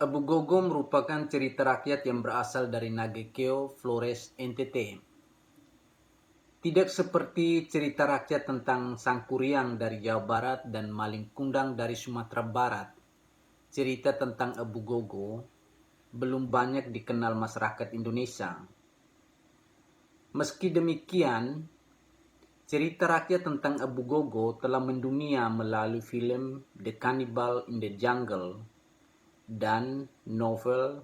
Abu Gogo merupakan cerita rakyat yang berasal dari Nagekeo Flores NTT. Tidak seperti cerita rakyat tentang Sangkuriang dari Jawa Barat dan Maling Kundang dari Sumatera Barat, cerita tentang Abu Gogo belum banyak dikenal masyarakat Indonesia. Meski demikian, cerita rakyat tentang Abu Gogo telah mendunia melalui film The Cannibal in the Jungle dan novel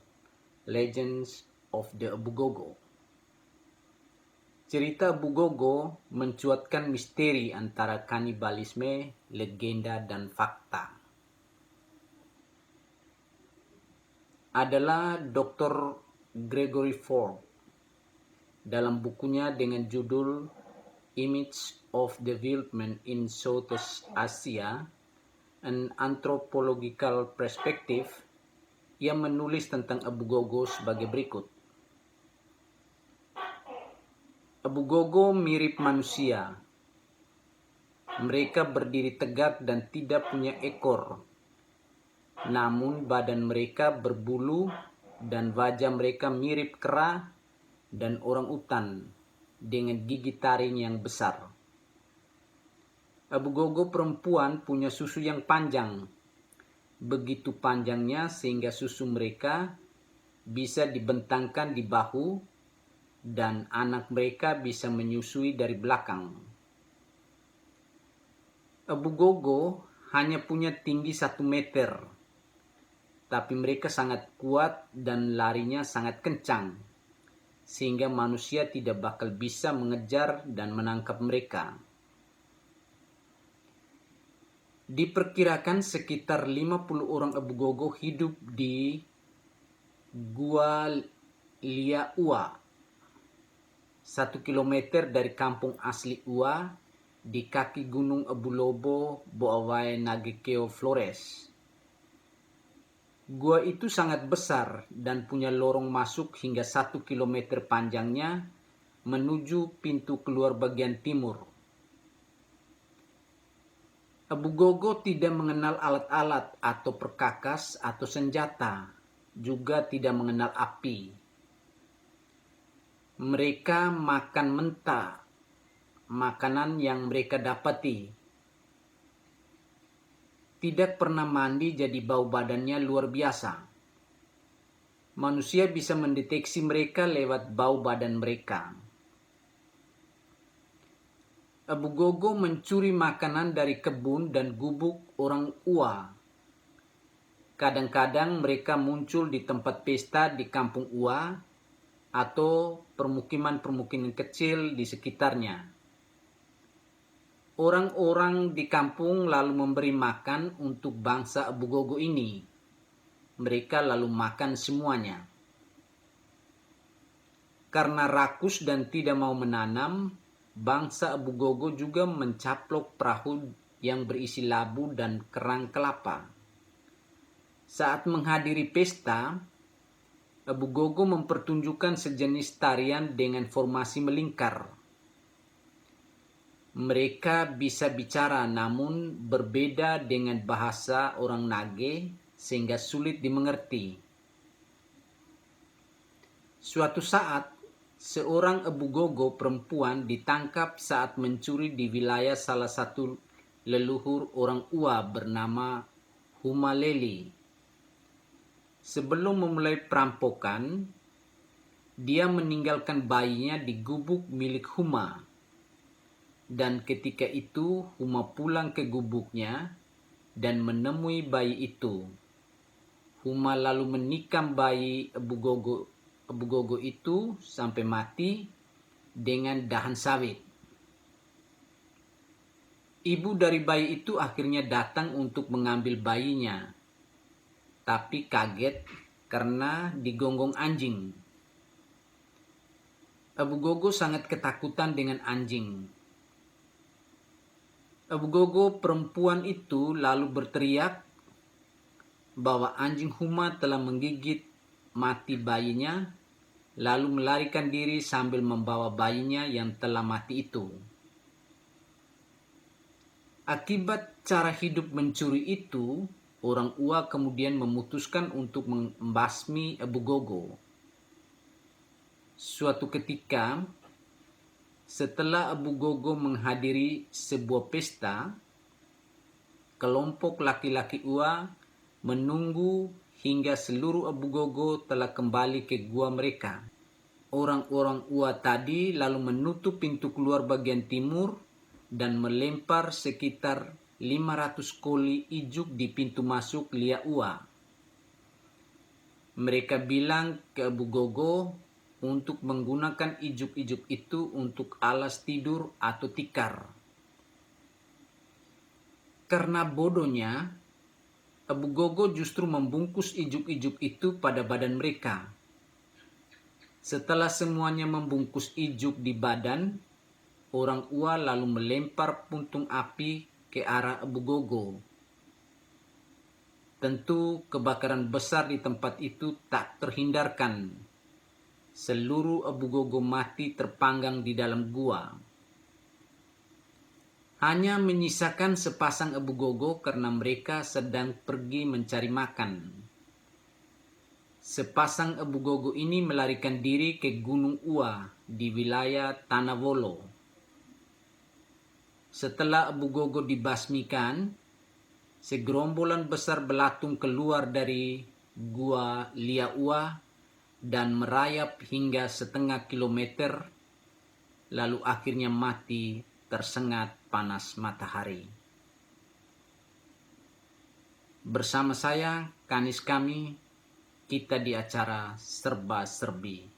Legends of the Abu Gogo. Cerita Abu Gogo mencuatkan misteri antara kanibalisme, legenda, dan fakta. Adalah Dr. Gregory Ford dalam bukunya dengan judul Image of Development in Southeast Asia, An Anthropological Perspective, ia menulis tentang Abu Gogo sebagai berikut. Abu Gogo mirip manusia. Mereka berdiri tegak dan tidak punya ekor. Namun badan mereka berbulu dan wajah mereka mirip kera dan orang utan dengan gigi taring yang besar. Abu Gogo perempuan punya susu yang panjang. Begitu panjangnya sehingga susu mereka bisa dibentangkan di bahu dan anak mereka bisa menyusui dari belakang. Abu Gogo hanya punya tinggi 1 meter, tapi mereka sangat kuat dan larinya sangat kencang, sehingga manusia tidak bakal bisa mengejar dan menangkap mereka. Diperkirakan sekitar 50 orang Abu Gogo hidup di Gua Lia Ua, 1 kilometer dari kampung asli Ua di kaki gunung Abu Lobo, Boawai, Nagekeo Flores. Gua itu sangat besar dan punya lorong masuk hingga 1 kilometer panjangnya menuju pintu keluar bagian timur. Abu Gogo tidak mengenal alat-alat atau perkakas atau senjata, juga tidak mengenal api. Mereka makan mentah, makanan yang mereka dapati. Tidak pernah mandi jadi bau badannya luar biasa. Manusia bisa mendeteksi mereka lewat bau badan mereka. Abu Gogo mencuri makanan dari kebun dan gubuk orang Ua. Kadang-kadang mereka muncul di tempat pesta di kampung Ua atau permukiman-permukiman kecil di sekitarnya. Orang-orang di kampung lalu memberi makan untuk bangsa Abu Gogo ini. Mereka lalu makan semuanya. Karena rakus dan tidak mau menanam, bangsa Abu Gogo juga mencaplok perahu yang berisi labu dan kerang kelapa. Saat menghadiri pesta, Abu Gogo mempertunjukkan sejenis tarian dengan formasi melingkar. Mereka bisa bicara namun berbeda dengan bahasa orang Nage sehingga sulit dimengerti. Suatu saat, seorang Abu Gogo perempuan ditangkap saat mencuri di wilayah salah satu leluhur orang Ua bernama Humaleli. Sebelum memulai perampokan, dia meninggalkan bayinya di gubuk milik Huma. Dan ketika itu Huma pulang ke gubuknya dan menemui bayi itu. Huma lalu menikam bayi Abu Gogo itu sampai mati dengan dahan sawit. Ibu dari bayi itu akhirnya datang untuk mengambil bayinya, tapi kaget karena digonggong anjing. Abu Gogo sangat ketakutan dengan anjing. Abu Gogo perempuan itu lalu berteriak bahwa anjing Huma telah menggigit mati bayinya, lalu melarikan diri sambil membawa bayinya yang telah mati itu. Akibat cara hidup mencuri itu, orang Ua kemudian memutuskan untuk membasmi Abu Gogo. Suatu ketika, setelah Abu Gogo menghadiri sebuah pesta, kelompok laki-laki Ua menunggu hingga seluruh Abu Gogo telah kembali ke gua mereka. Orang-orang Ua tadi lalu menutup pintu keluar bagian timur dan melempar sekitar 500 koli ijuk di pintu masuk Lia Ua. Mereka bilang ke Abu Gogo untuk menggunakan ijuk-ijuk itu untuk alas tidur atau tikar. Karena bodohnya, Abu Gogo justru membungkus ijuk-ijuk itu pada badan mereka. Setelah semuanya membungkus ijuk di badan, orang Ua lalu melempar puntung api ke arah Abu Gogo. Tentu kebakaran besar di tempat itu tak terhindarkan. Seluruh Abu Gogo mati terpanggang di dalam gua. Hanya menyisakan sepasang Abu Gogo karena mereka sedang pergi mencari makan. Sepasang Abu Gogo ini melarikan diri ke Gunung Ua di wilayah Tanah Wolo. Setelah Abu Gogo dibasmikan, segerombolan besar belatung keluar dari gua Lia Ua dan merayap hingga setengah kilometer, lalu akhirnya mati tersengat panas matahari. Bersama saya, Kanis Kami, kita di acara Serba Serbi.